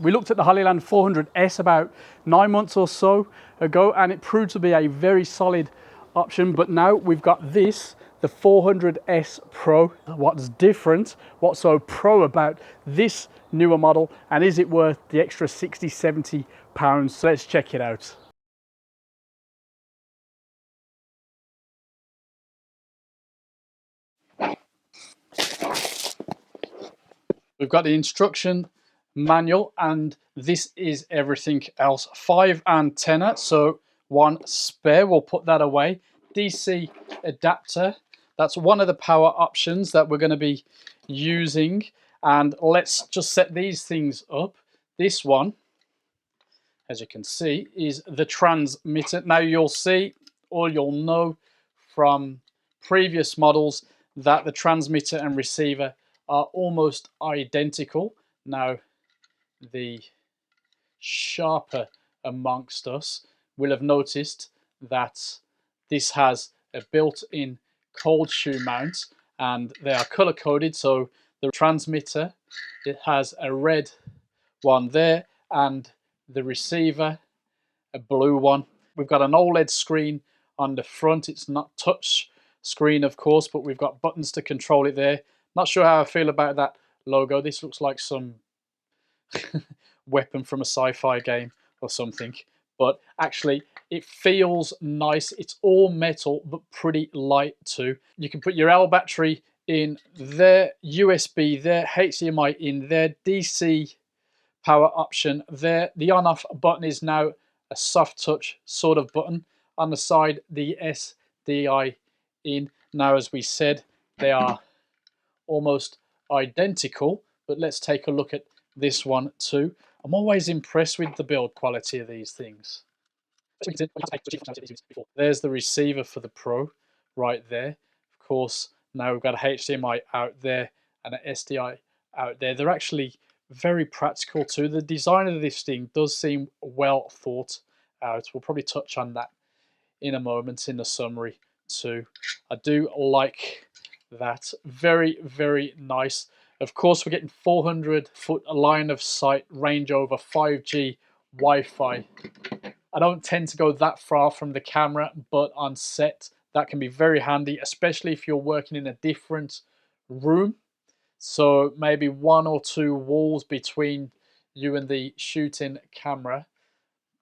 We looked at the Hollyland 400S about 9 months or so ago, and it proved to be a very solid option. But now we've got this, the 400S Pro. What's different, what's so pro about this newer model, and is it worth the extra 60, 70 pounds? So let's check it out. We've got the instruction manual, and this is everything else. 5 antenna, so one spare, we'll put that away. DC adapter, that's one of the power options that we're going to be using. And let's just set these things up. This one, as you can see, is the transmitter. Now you'll see, or you'll know from previous models, that the transmitter and receiver are almost identical. Now, the sharper amongst us will have noticed that this has a built-in cold shoe mount, and they are color coded. So the transmitter, it has a red one there, and the receiver a blue one. We've got an OLED screen on the front. It's not touch screen, of course, but we've got buttons to control it there. Not sure how I feel about that logo. This looks like some weapon from a sci-fi game or something, but actually it feels nice. It's all metal but pretty light too. You can put your L battery in there, USB there, HDMI in there, DC power option there. The on-off button is now a soft touch sort of button. On the side, the SDI in. Now, as we said, they are almost identical, but let's take a look at this one too. I'm always impressed with the build quality of these things. There's the receiver for the Pro right there. Of course, now we've got a HDMI out there and an SDI out there. They're actually very practical too. The design of this thing does seem well thought out. We'll probably touch on that in a moment in the summary too. I do like that. Very, very nice. Of course, we're getting 400-foot line of sight range over 5G Wi-Fi. I don't tend to go that far from the camera, but on set, that can be very handy, especially if you're working in a different room. So maybe 1 or 2 walls between you and the shooting camera.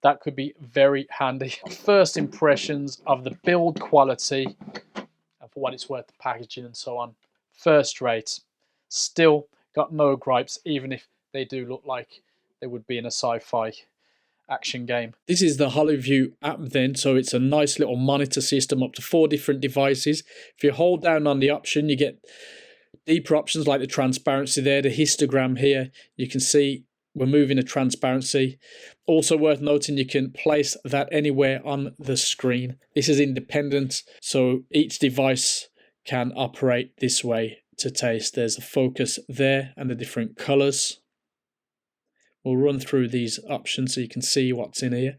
That could be very handy. First impressions of the build quality and for what it's worth, the packaging and so on. First rate. Still got no gripes, even if they do look like they would be in a sci-fi action game. This is the HollyView app then, so it's a nice little monitor system up to 4 different devices. If you hold down on the option, you get deeper options like the transparency there, the histogram here. You can see we're moving the transparency. Also worth noting, you can place that anywhere on the screen. This is independent, so each device can operate this way to taste. There's a focus there and the different colors. We'll run through these options so you can see what's in here.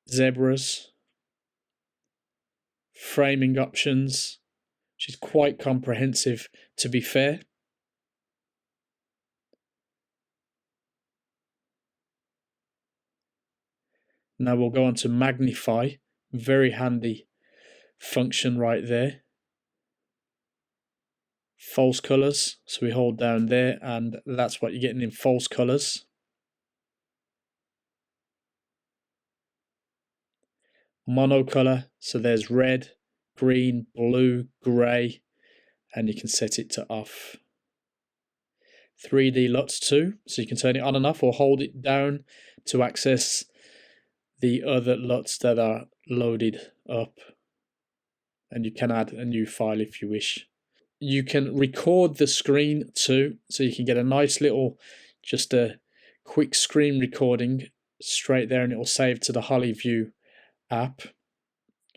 Zebras, framing options, which is quite comprehensive to be fair. Now we'll go on to magnify, very handy function right there. False colors, so we hold down there and that's what you're getting in false colors. Monocolor, so there's red, green, blue, grey, and you can set it to off. 3D LUTs too, so you can turn it on and off or hold it down to access the other LUTs that are loaded up, and you can add a new file if you wish. You can record the screen too, so you can get a nice little, just a quick screen recording straight there, and it will save to the HollyView app,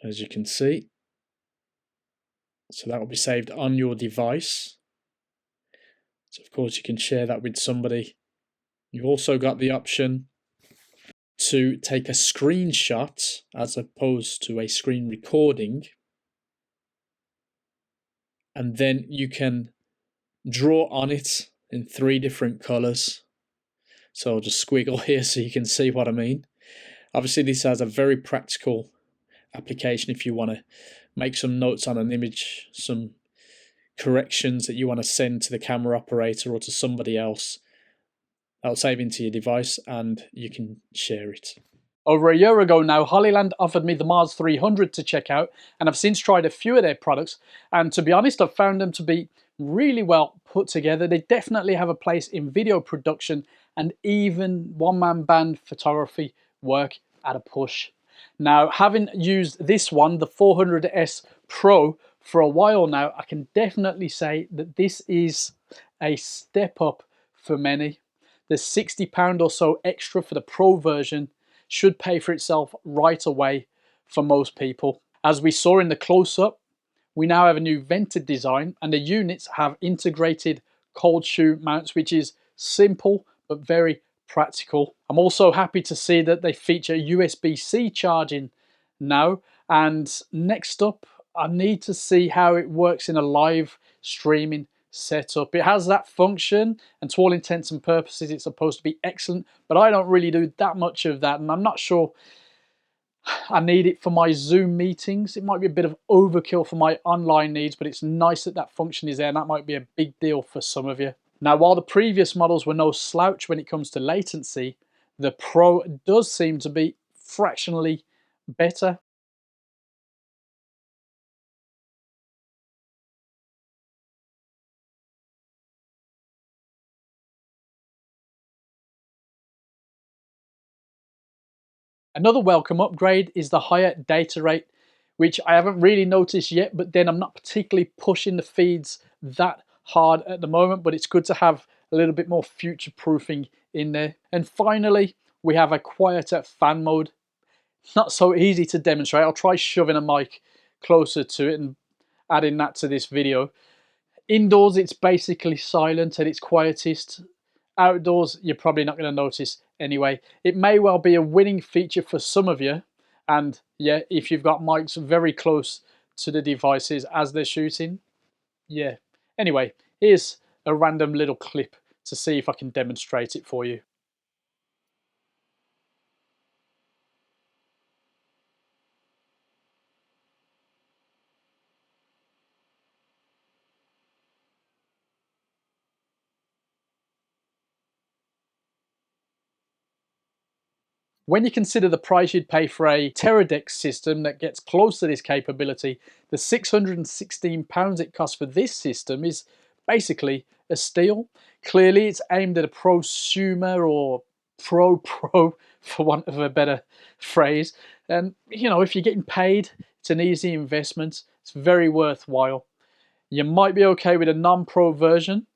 as you can see. So that will be saved on your device. So of course you can share that with somebody. You've also got the option to take a screenshot as opposed to a screen recording, and then you can draw on it in 3 different colors. So I'll just squiggle here so you can see what I mean. Obviously this has a very practical application if you want to make some notes on an image, some corrections that you want to send to the camera operator or to somebody else. That'll save into your device and you can share it. Over a year ago now, Hollyland offered me the Mars 300 to check out, and I've since tried a few of their products, and to be honest, I've found them to be really well put together. They definitely have a place in video production and even one-man band photography work at a push. Now, having used this one, the 400S Pro, for a while now, I can definitely say that this is a step up for many. The £60 or so extra for the Pro version should pay for itself right away for most people. As we saw in the close-up, we now have a new vented design and the units have integrated cold shoe mounts, which is simple but very practical. I'm also happy to see that they feature USB-C charging now, and next up I need to see how it works in a live streaming setup. It has that function, and to all intents and purposes it's supposed to be excellent, but I don't really do that much of that, and I'm not sure I need it for my Zoom meetings. It might be a bit of overkill for my online needs, but it's nice that that function is there, and that might be a big deal for some of you. Now, while the previous models were no slouch when it comes to latency, the Pro does seem to be fractionally better. Another welcome upgrade is the higher data rate, which I haven't really noticed yet, but then I'm not particularly pushing the feeds that hard at the moment, but it's good to have a little bit more future proofing in there. And finally, we have a quieter fan mode. Not so easy to demonstrate. I'll try shoving a mic closer to it and adding that to this video. Indoors, it's basically silent at its quietest. Outdoors, you're probably not going to notice anyway. It may well be a winning feature for some of you, and yeah, if you've got mics very close to the devices as they're shooting, yeah. Anyway, here's a random little clip to see if I can demonstrate it for you. When you consider the price you'd pay for a Teradex system that gets close to this capability, the £616 it costs for this system is basically a steal. Clearly, it's aimed at a prosumer or pro, for want of a better phrase. And, you know, if you're getting paid, it's an easy investment. It's very worthwhile. You might be okay with a non-pro version.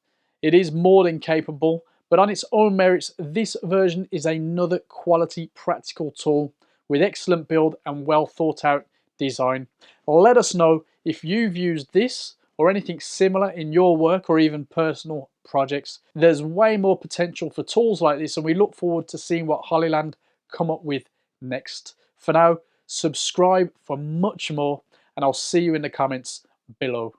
It is more than capable, but on its own merits, this version is another quality practical tool with excellent build and well thought out design. Let us know if you've used this or anything similar in your work or even personal projects. There's way more potential for tools like this, and we look forward to seeing what Hollyland come up with next. For now, subscribe for much more, and I'll see you in the comments below.